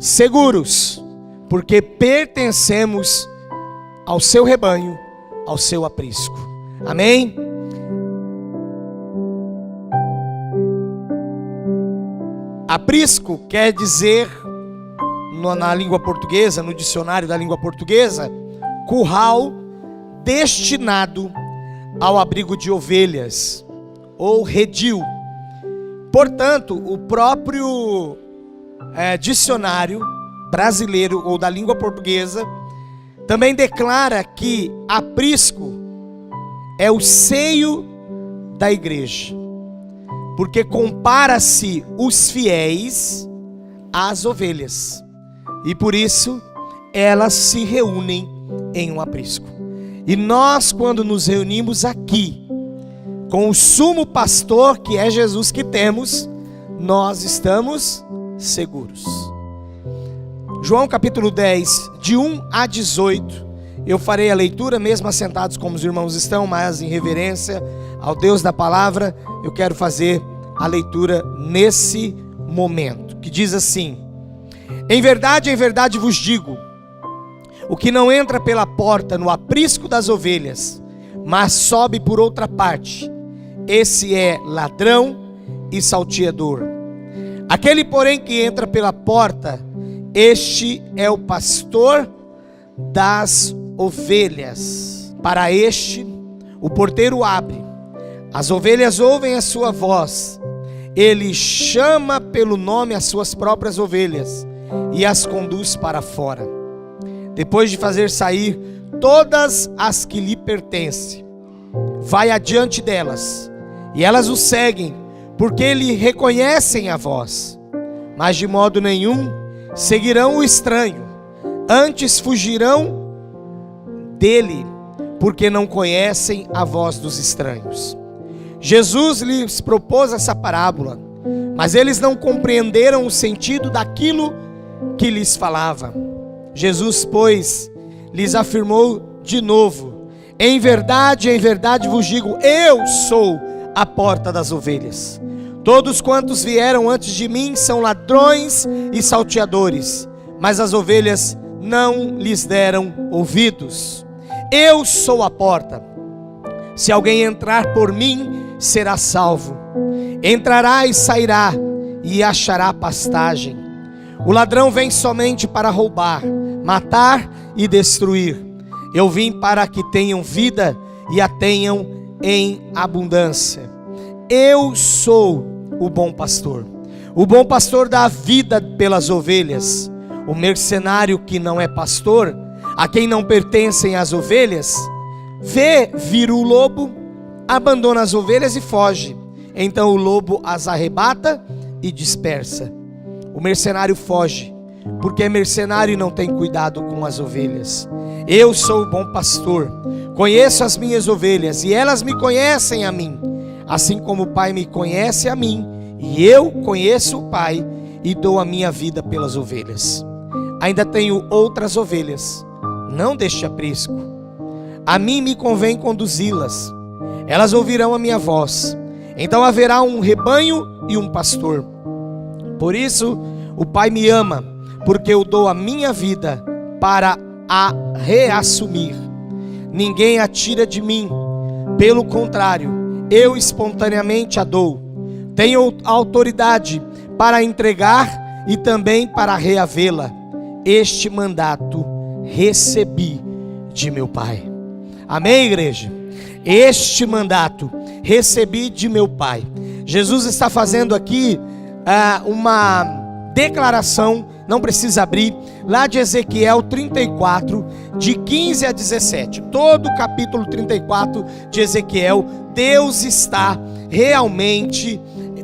seguros, porque pertencemos ao seu rebanho, ao seu aprisco. Amém? Aprisco quer dizer, na língua portuguesa, no dicionário da língua portuguesa, curral destinado ao abrigo de ovelhas, ou redil. Portanto, o próprio dicionário brasileiro ou da língua portuguesa também declara que aprisco é o seio da igreja, porque compara-se os fiéis às ovelhas, e por isso elas se reúnem em um aprisco. E nós, quando nos reunimos aqui com o sumo pastor, que é Jesus, que temos, nós estamos seguros. João capítulo 10, de 1 a 18, eu farei a leitura, mesmo assentados como os irmãos estão, mas em reverência ao Deus da palavra, eu quero fazer a leitura nesse momento, que diz assim: em verdade vos digo, o que não entra pela porta no aprisco das ovelhas, mas sobe por outra parte, esse é ladrão e salteador. Aquele, porém, que entra pela porta, este é o pastor das ovelhas. Para este, o porteiro abre. As ovelhas ouvem a sua voz. Ele chama pelo nome as suas próprias ovelhas e as conduz para fora. Depois de fazer sair todas as que lhe pertencem, vai adiante delas, e elas o seguem, porque lhe reconhecem a voz. Mas de modo nenhum seguirão o estranho, antes fugirão dele, porque não conhecem a voz dos estranhos. Jesus lhes propôs essa parábola, mas eles não compreenderam o sentido daquilo que lhes falava. Jesus, pois, lhes afirmou de novo: em verdade vos digo, eu sou a porta das ovelhas. Todos quantos vieram antes de mim são ladrões e salteadores, mas as ovelhas não lhes deram ouvidos. Eu sou a porta. Se alguém entrar por mim, será salvo. Entrará e sairá e achará pastagem. O ladrão vem somente para roubar, matar e destruir. Eu vim para que tenham vida e a tenham em abundância. Eu sou o bom pastor. O bom pastor dá a vida pelas ovelhas. O mercenário que não é pastor, a quem não pertencem as ovelhas, vê vir o lobo, abandona as ovelhas e foge. Então o lobo as arrebata e dispersa. O mercenário foge, porque é mercenário e não tem cuidado com as ovelhas. Eu sou o bom pastor, conheço as minhas ovelhas e elas me conhecem a mim, assim como o Pai me conhece a mim, e eu conheço o Pai e dou a minha vida pelas ovelhas. Ainda tenho outras ovelhas, não deste aprisco. A mim me convém conduzi-las, elas ouvirão a minha voz. Então haverá um rebanho e um pastor. Por isso o Pai me ama, porque eu dou a minha vida para a reassumir. Ninguém a tira de mim, pelo contrário, eu espontaneamente a dou. Tenho autoridade para entregar e também para reavê-la. Este mandato recebi de meu Pai. Amém, igreja? Este mandato recebi de meu Pai. Jesus está fazendo aqui uma declaração, não precisa abrir, lá de Ezequiel 34, de 15 a 17. Todo o capítulo 34 de Ezequiel, Deus está realmente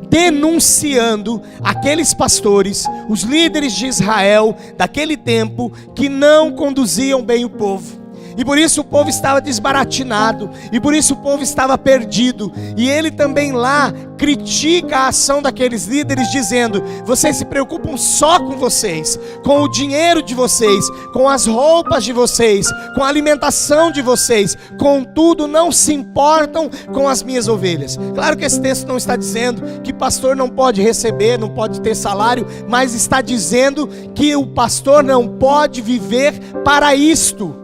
denunciando aqueles pastores, os líderes de Israel daquele tempo, que não conduziam bem o povo. E por isso o povo estava desbaratinado, e por isso o povo estava perdido. E ele também lá critica a ação daqueles líderes, dizendo: vocês se preocupam só com vocês, com o dinheiro de vocês, com as roupas de vocês, com a alimentação de vocês, contudo não se importam com as minhas ovelhas. Claro que esse texto não está dizendo que pastor não pode receber, não pode ter salário, mas está dizendo que o pastor não pode viver para isto.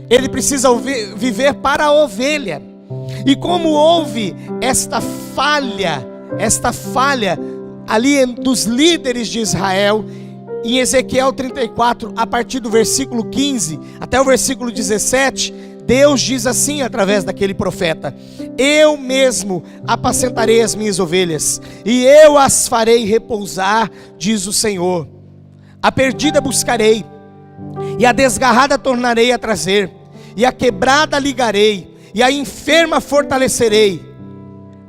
Ele precisa viver para a ovelha. E como houve esta falha ali dos líderes de Israel, em Ezequiel 34, a partir do versículo 15 até o versículo 17, Deus diz assim através daquele profeta: eu mesmo apacentarei as minhas ovelhas, e eu as farei repousar, diz o Senhor. A perdida buscarei, e a desgarrada tornarei a trazer, e a quebrada ligarei, e a enferma fortalecerei,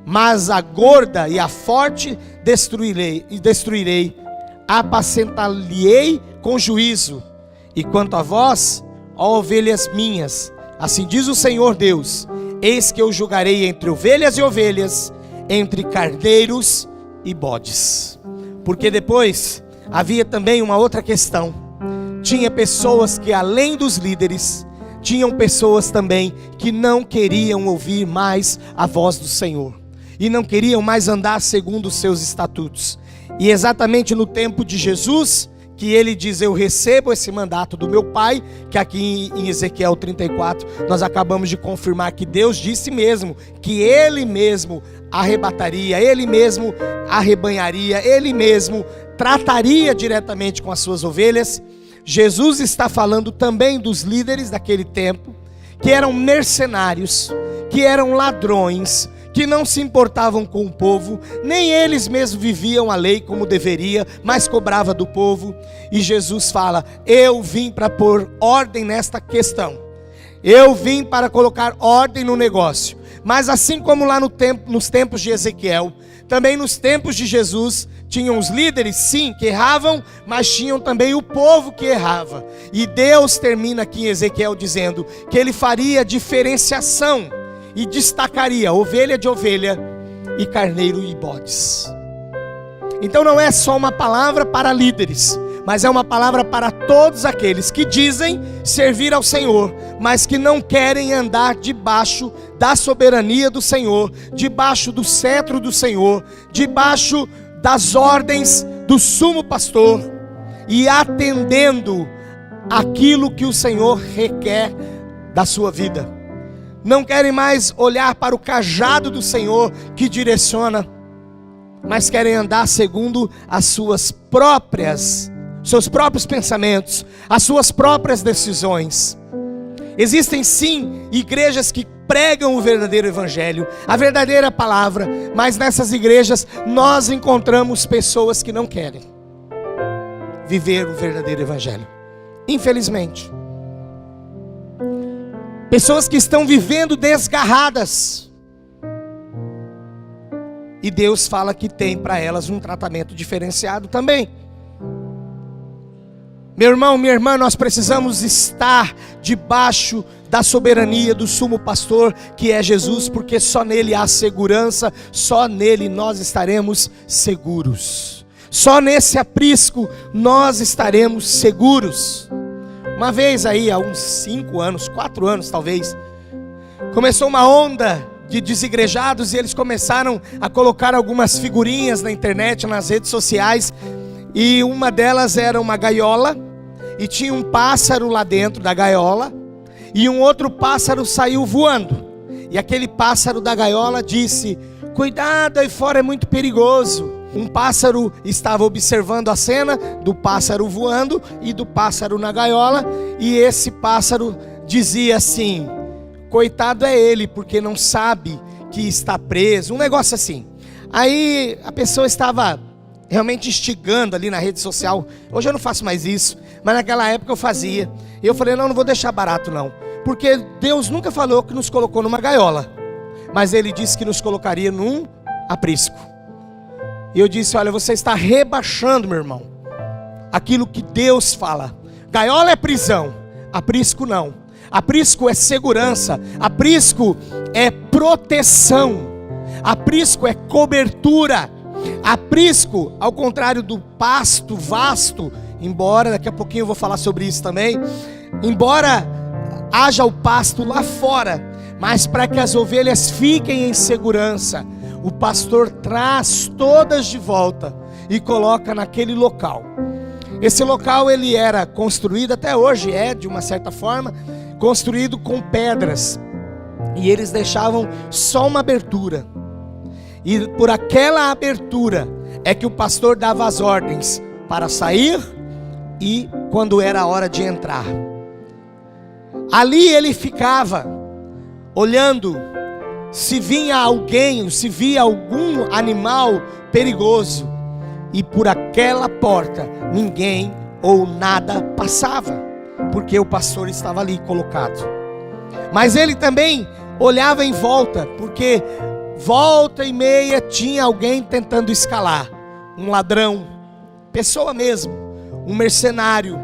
mas a gorda e a forte destruirei, apacentar-lhe-ei com juízo. E quanto a vós, ó ovelhas minhas, assim diz o Senhor Deus: eis que eu julgarei entre ovelhas e ovelhas, entre carneiros e bodes. Porque depois havia também uma outra questão. Tinha pessoas que, além dos líderes, tinham pessoas também que não queriam ouvir mais a voz do Senhor, e não queriam mais andar segundo os seus estatutos. E exatamente no tempo de Jesus, que ele diz: eu recebo esse mandato do meu Pai, que aqui em Ezequiel 34, nós acabamos de confirmar que Deus disse mesmo, que Ele mesmo arrebataria, Ele mesmo arrebanharia, Ele mesmo trataria diretamente com as suas ovelhas. Jesus está falando também dos líderes daquele tempo, que eram mercenários, que eram ladrões, que não se importavam com o povo, nem eles mesmos viviam a lei como deveria, mas cobrava do povo. E Jesus fala: eu vim para pôr ordem nesta questão, eu vim para colocar ordem no negócio. Mas assim como lá nos tempos de Ezequiel, também nos tempos de Jesus, tinham os líderes, sim, que erravam, mas tinham também o povo que errava. E Deus termina aqui em Ezequiel dizendo que Ele faria diferenciação e destacaria ovelha de ovelha e carneiro e bodes. Então não é só uma palavra para líderes, mas é uma palavra para todos aqueles que dizem servir ao Senhor, mas que não querem andar debaixo da soberania do Senhor, debaixo do cetro do Senhor, debaixo das ordens do sumo pastor, e atendendo aquilo que o Senhor requer da sua vida. Não querem mais olhar para o cajado do Senhor que direciona, mas querem andar segundo as seus próprios pensamentos, as suas próprias decisões. Existem sim igrejas que pregam o verdadeiro evangelho, a verdadeira palavra, mas nessas igrejas nós encontramos pessoas que não querem viver o verdadeiro evangelho, infelizmente. Pessoas que estão vivendo desgarradas, e Deus fala que tem para elas um tratamento diferenciado também. Meu irmão, minha irmã, nós precisamos estar debaixo da soberania do sumo pastor, que é Jesus, porque só nele há segurança, só nele nós estaremos seguros. Só nesse aprisco nós estaremos seguros. Uma vez aí, há uns 5 anos, 4 anos talvez, começou uma onda de desigrejados, e eles começaram a colocar algumas figurinhas na internet, nas redes sociais, e uma delas era uma gaiola, e tinha um pássaro lá dentro da gaiola, e um outro pássaro saiu voando, e aquele pássaro da gaiola disse: cuidado, aí fora é muito perigoso. Um pássaro estava observando a cena do pássaro voando e do pássaro na gaiola, e esse pássaro dizia assim: coitado é ele, porque não sabe que está preso, um negócio assim. Aí a pessoa estava realmente instigando ali na rede social. Hoje eu não faço mais isso, mas naquela época eu fazia. E eu falei: não vou deixar barato não, porque Deus nunca falou que nos colocou numa gaiola, mas Ele disse que nos colocaria num aprisco. E eu disse: olha, você está rebaixando, meu irmão, aquilo que Deus fala. Gaiola é prisão, aprisco não. Aprisco é segurança, aprisco é proteção, aprisco é cobertura. Aprisco, ao contrário do pasto vasto, embora daqui a pouquinho eu vou falar sobre isso também, embora haja o pasto lá fora, mas para que as ovelhas fiquem em segurança, o pastor traz todas de volta e coloca naquele local. Esse local ele era construído, até hoje é de uma certa forma, construído com pedras, e eles deixavam só uma abertura, e por aquela abertura é que o pastor dava as ordens para sair e quando era a hora de entrar. Ali ele ficava olhando se vinha alguém, se via algum animal perigoso, e por aquela porta ninguém ou nada passava, porque o pastor estava ali colocado. Mas ele também olhava em volta, porque volta e meia tinha alguém tentando escalar, um ladrão, pessoa mesmo, um mercenário,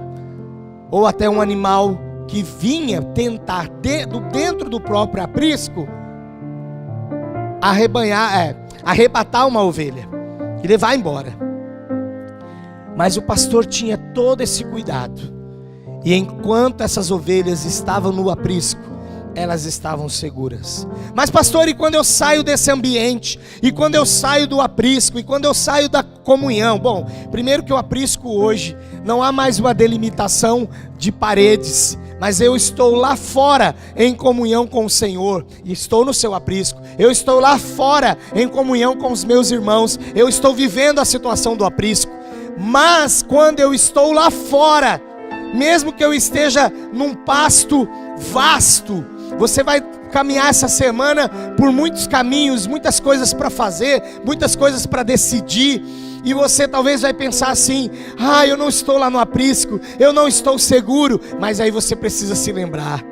ou até um animal que vinha tentar dentro do próprio aprisco arrebatar uma ovelha e levar embora. Mas o pastor tinha todo esse cuidado, e enquanto essas ovelhas estavam no aprisco, elas estavam seguras. Mas pastor, e quando eu saio desse ambiente, e quando eu saio do aprisco, e quando eu saio da comunhão? Bom, primeiro que o aprisco hoje não há mais uma delimitação de paredes, mas eu estou lá fora em comunhão com o Senhor, e estou no seu aprisco. Eu estou lá fora em comunhão com os meus irmãos, eu estou vivendo a situação do aprisco. Mas quando eu estou lá fora, mesmo que eu esteja num pasto vasto, você vai caminhar essa semana por muitos caminhos, muitas coisas para fazer, muitas coisas para decidir, e você talvez vai pensar assim: eu não estou lá no aprisco, eu não estou seguro. Mas aí você precisa se lembrar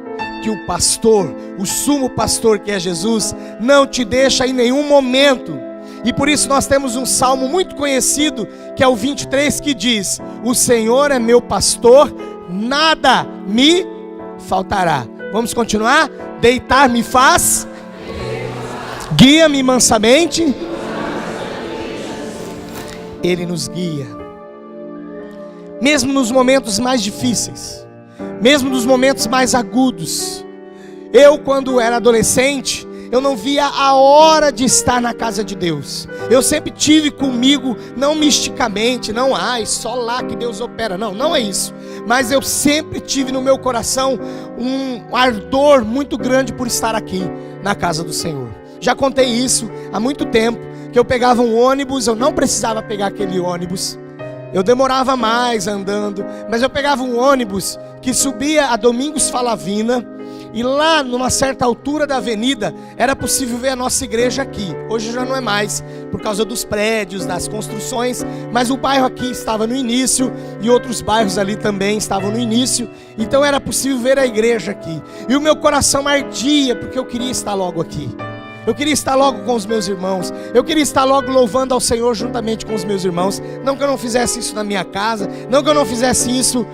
que o pastor, o sumo pastor que é Jesus, não te deixa em nenhum momento. E por isso nós temos um salmo muito conhecido, que é o 23, que diz: o Senhor é meu pastor, nada me faltará. Vamos continuar? Deitar-me faz, guia-me mansamente. Ele nos guia, mesmo nos momentos mais difíceis, mesmo nos momentos mais agudos. Eu, quando era adolescente, eu não via a hora de estar na casa de Deus. Eu sempre tive comigo, não misticamente, não, só lá que Deus opera, não é isso. Mas eu sempre tive no meu coração um ardor muito grande por estar aqui na casa do Senhor. Já contei isso há muito tempo, que eu pegava um ônibus, eu não precisava pegar aquele ônibus, eu demorava mais andando, mas eu pegava um ônibus que subia a Domingos Falavina, e lá numa certa altura da avenida era possível ver a nossa igreja aqui. Hoje já não é mais, por causa dos prédios, das construções, mas o bairro aqui estava no início, e outros bairros ali também estavam no início, então era possível ver a igreja aqui, e o meu coração ardia, porque eu queria estar logo aqui. Eu queria estar logo com os meus irmãos, eu queria estar logo louvando ao Senhor juntamente com os meus irmãos. Não que eu não fizesse isso na minha casa, não que eu não fizesse isso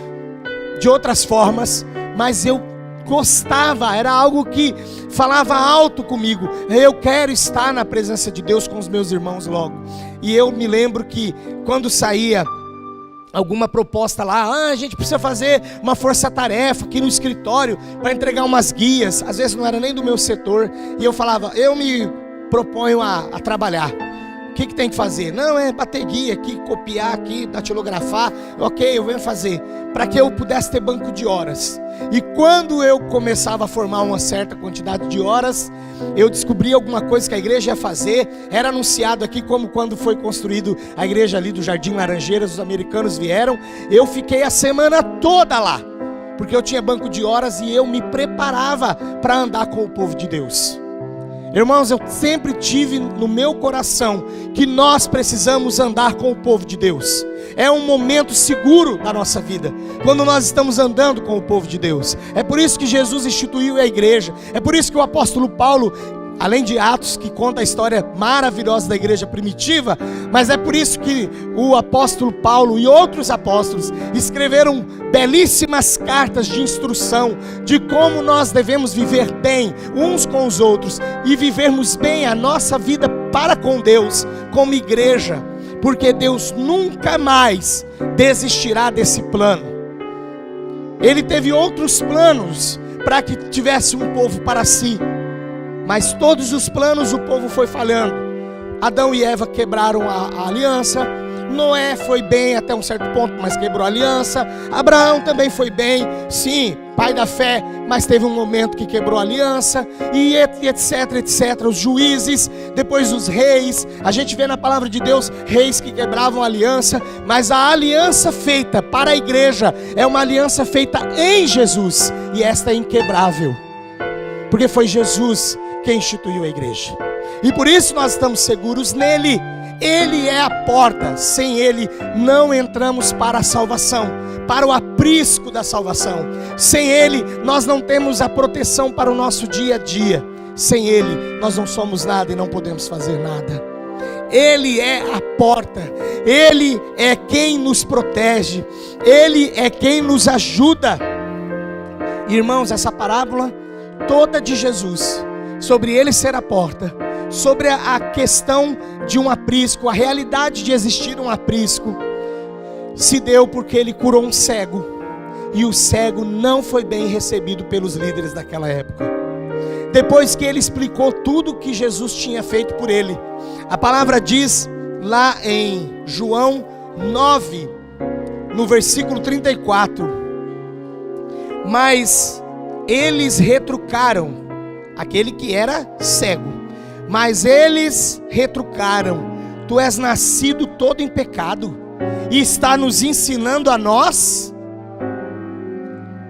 de outras formas, mas eu gostava, era algo que falava alto comigo. Eu quero estar na presença de Deus com os meus irmãos logo. E eu me lembro que quando saía alguma proposta lá, a gente precisa fazer uma força-tarefa aqui no escritório para entregar umas guias, às vezes não era nem do meu setor, e eu falava: eu me proponho a trabalhar. O que tem que fazer? Não, é bater guia aqui, copiar aqui, datilografar. Ok, eu venho fazer, para que eu pudesse ter banco de horas. E quando eu começava a formar uma certa quantidade de horas, eu descobri alguma coisa que a igreja ia fazer. Era anunciado aqui, como quando foi construído a igreja ali do Jardim Laranjeiras, os americanos vieram. Eu fiquei a semana toda lá, porque eu tinha banco de horas e eu me preparava para andar com o povo de Deus. Irmãos, eu sempre tive no meu coração que nós precisamos andar com o povo de Deus. É um momento seguro da nossa vida, quando nós estamos andando com o povo de Deus. É por isso que Jesus instituiu a igreja. É por isso que o apóstolo Paulo além de Atos, que conta a história maravilhosa da igreja primitiva, mas é por isso que o apóstolo Paulo e outros apóstolos escreveram belíssimas cartas de instrução de como nós devemos viver bem uns com os outros e vivermos bem a nossa vida para com Deus, como igreja, porque Deus nunca mais desistirá desse plano. Ele teve outros planos para que tivesse um povo para si, mas todos os planos o povo foi falhando. Adão e Eva quebraram a aliança. Noé foi bem até um certo ponto, mas quebrou a aliança. Abraão também foi bem, sim, pai da fé, mas teve um momento que quebrou a aliança, e etc, etc. Os juízes, depois os reis. A gente vê na palavra de Deus reis que quebravam a aliança, mas a aliança feita para a igreja é uma aliança feita em Jesus, e esta é inquebrável, porque foi Jesus quem instituiu a igreja, e por isso nós estamos seguros nele. Ele é a porta, sem ele não entramos para a salvação, para o aprisco da salvação. Sem ele nós não temos a proteção para o nosso dia a dia. Sem ele nós não somos nada e não podemos fazer nada. Ele é a porta, ele é quem nos protege, ele é quem nos ajuda. Irmãos, essa parábola toda de Jesus, sobre ele ser a porta, sobre a questão de um aprisco, a realidade de existir um aprisco, se deu porque ele curou um cego, e o cego não foi bem recebido pelos líderes daquela época. Depois que ele explicou tudo o que Jesus tinha feito por ele, a palavra diz lá em João 9, no versículo 34, mas eles retrucaram, aquele que era cego, mas eles retrucaram: tu és nascido todo em pecado, e está nos ensinando a nós.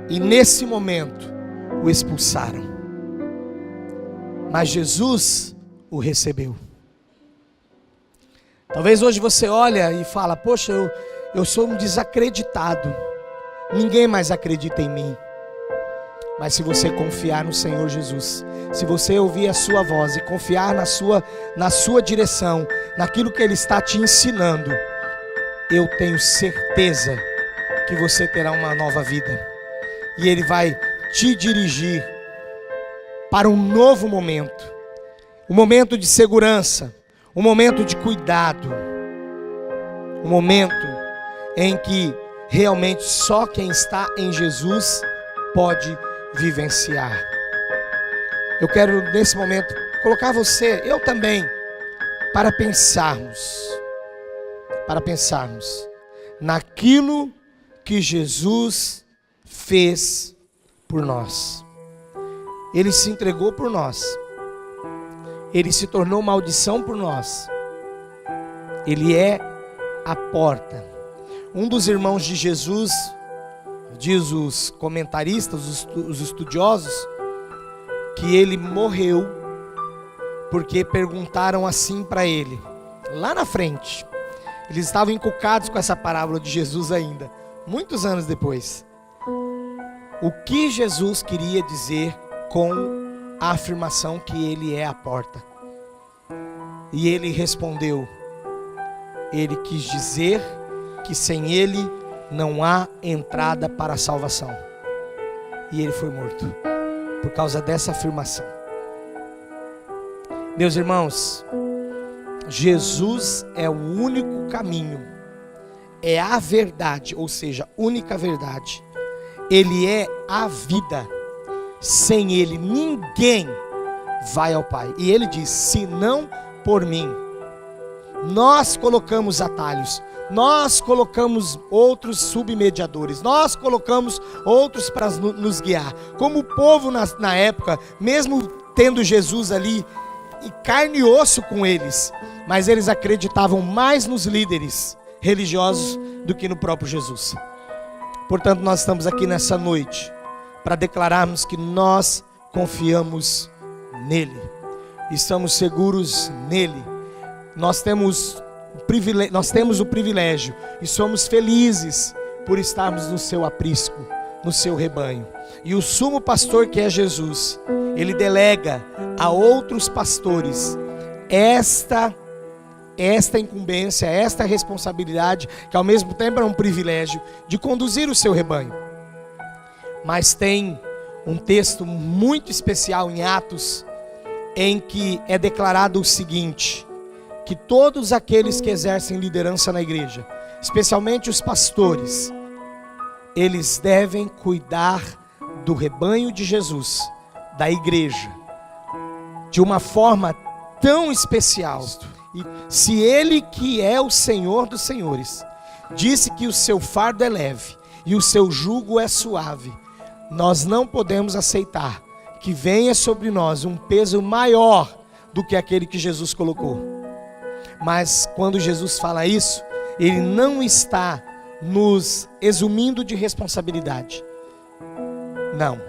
E nesse momento o expulsaram, mas Jesus o recebeu. Talvez hoje você olha e fala: poxa, eu sou um desacreditado, ninguém mais acredita em mim. Mas se você confiar no Senhor Jesus, se você ouvir a sua voz e confiar na sua direção, naquilo que Ele está te ensinando, eu tenho certeza que você terá uma nova vida. E Ele vai te dirigir para um novo momento, um momento de segurança, um momento de cuidado, um momento em que realmente só quem está em Jesus pode vivenciar. Eu quero nesse momento colocar você, eu também, para pensarmos naquilo que Jesus fez por nós. Ele se entregou por nós, Ele se tornou maldição por nós, Ele é a porta. Um dos irmãos de Jesus, diz os comentaristas, os estudiosos, que ele morreu porque perguntaram assim para ele, lá na frente. Eles estavam encucados com essa parábola de Jesus ainda, muitos anos depois. O que Jesus queria dizer com a afirmação que ele é a porta? E ele respondeu: ele quis dizer que sem ele não há entrada para a salvação. E ele foi morto por causa dessa afirmação. Meus irmãos, Jesus é o único caminho, é a verdade, ou seja, única verdade. Ele é a vida. Sem Ele ninguém vai ao Pai. E Ele diz: se não por mim. Nós colocamos atalhos, nós colocamos outros submediadores, nós colocamos outros para nos guiar. Como o povo na época, mesmo tendo Jesus ali, e carne e osso com eles, mas eles acreditavam mais nos líderes religiosos do que no próprio Jesus. Portanto, nós estamos aqui nessa noite para declararmos que nós confiamos nele, estamos seguros nele. Nós temos o privilégio e somos felizes por estarmos no seu aprisco, no seu rebanho. E o sumo pastor, que é Jesus, ele delega a outros pastores esta incumbência, esta responsabilidade, que ao mesmo tempo é um privilégio, de conduzir o seu rebanho. Mas tem um texto muito especial em Atos, em que é declarado o seguinte: que todos aqueles que exercem liderança na igreja, especialmente os pastores, eles devem cuidar do rebanho de Jesus, da igreja, de uma forma tão especial. E se Ele, que é o Senhor dos senhores, disse que o seu fardo é leve e o seu jugo é suave, nós não podemos aceitar que venha sobre nós um peso maior do que aquele que Jesus colocou. Mas quando Jesus fala isso, Ele não está nos exumindo de responsabilidade. Não.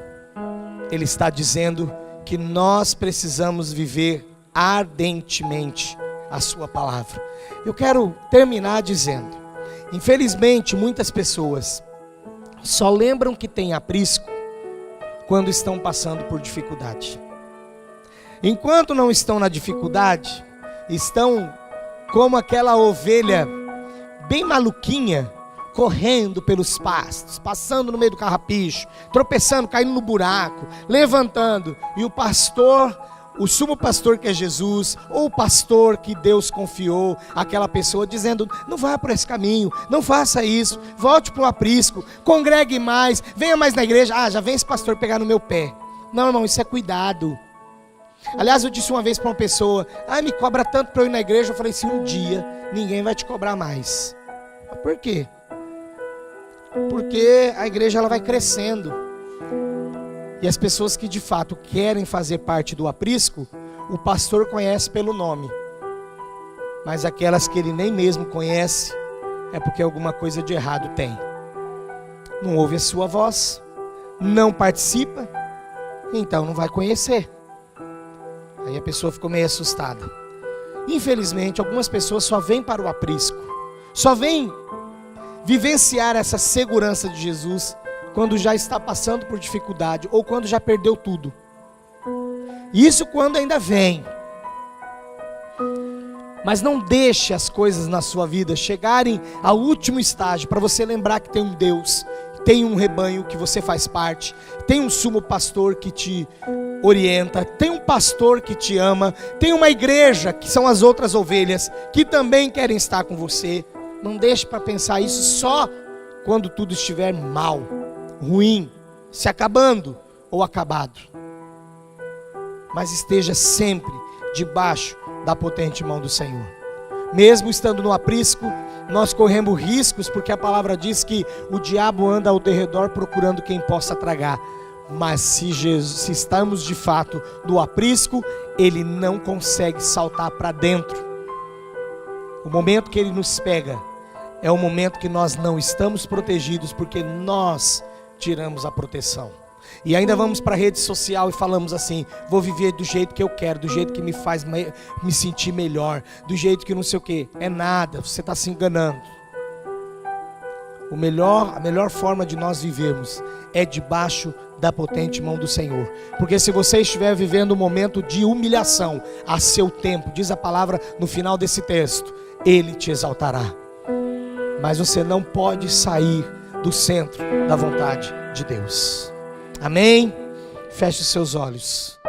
Ele está dizendo que nós precisamos viver ardentemente a sua palavra. Eu quero terminar dizendo: infelizmente muitas pessoas só lembram que tem aprisco quando estão passando por dificuldade. Enquanto não estão na dificuldade, estão como aquela ovelha bem maluquinha, correndo pelos pastos, passando no meio do carrapicho, tropeçando, caindo no buraco, levantando, e o pastor, o sumo pastor que é Jesus, ou o pastor que Deus confiou, aquela pessoa dizendo: não vá por esse caminho, não faça isso, volte para o aprisco, congregue mais, venha mais na igreja. Ah, já vem esse pastor pegar no meu pé. Não, irmão, isso é cuidado. Aliás, eu disse uma vez para uma pessoa: me cobra tanto para eu ir na igreja. Eu falei assim: um dia ninguém vai te cobrar mais. Por quê? Porque a igreja ela vai crescendo. E as pessoas que de fato querem fazer parte do aprisco, o pastor conhece pelo nome. Mas aquelas que ele nem mesmo conhece, é porque alguma coisa de errado tem. Não ouve a sua voz, não participa, então não vai conhecer. Aí a pessoa ficou meio assustada. Infelizmente, algumas pessoas só vêm para o aprisco, só vêm vivenciar essa segurança de Jesus quando já está passando por dificuldade ou quando já perdeu tudo. Isso quando ainda vem. Mas não deixe as coisas na sua vida chegarem ao último estágio para você lembrar que tem um Deus, tem um rebanho que você faz parte, tem um sumo pastor que te orienta, tem um pastor que te ama, tem uma igreja que são as outras ovelhas que também querem estar com você. Não deixe para pensar isso só quando tudo estiver mal, ruim, se acabando ou acabado. Mas esteja sempre debaixo da potente mão do Senhor. Mesmo estando no aprisco, nós corremos riscos, porque a palavra diz que o diabo anda ao derredor procurando quem possa tragar. Mas se estamos de fato no aprisco, ele não consegue saltar para dentro. O momento que ele nos pega é o momento que nós não estamos protegidos, porque nós tiramos a proteção. E ainda vamos para a rede social e falamos assim: vou viver do jeito que eu quero, do jeito que me faz me sentir melhor, do jeito que não sei o que. É nada, você está se enganando. A melhor forma de nós vivermos é debaixo da potente mão do Senhor. Porque se você estiver vivendo um momento de humilhação a seu tempo, diz a palavra no final desse texto, Ele te exaltará. Mas você não pode sair do centro da vontade de Deus. Amém? Feche os seus olhos.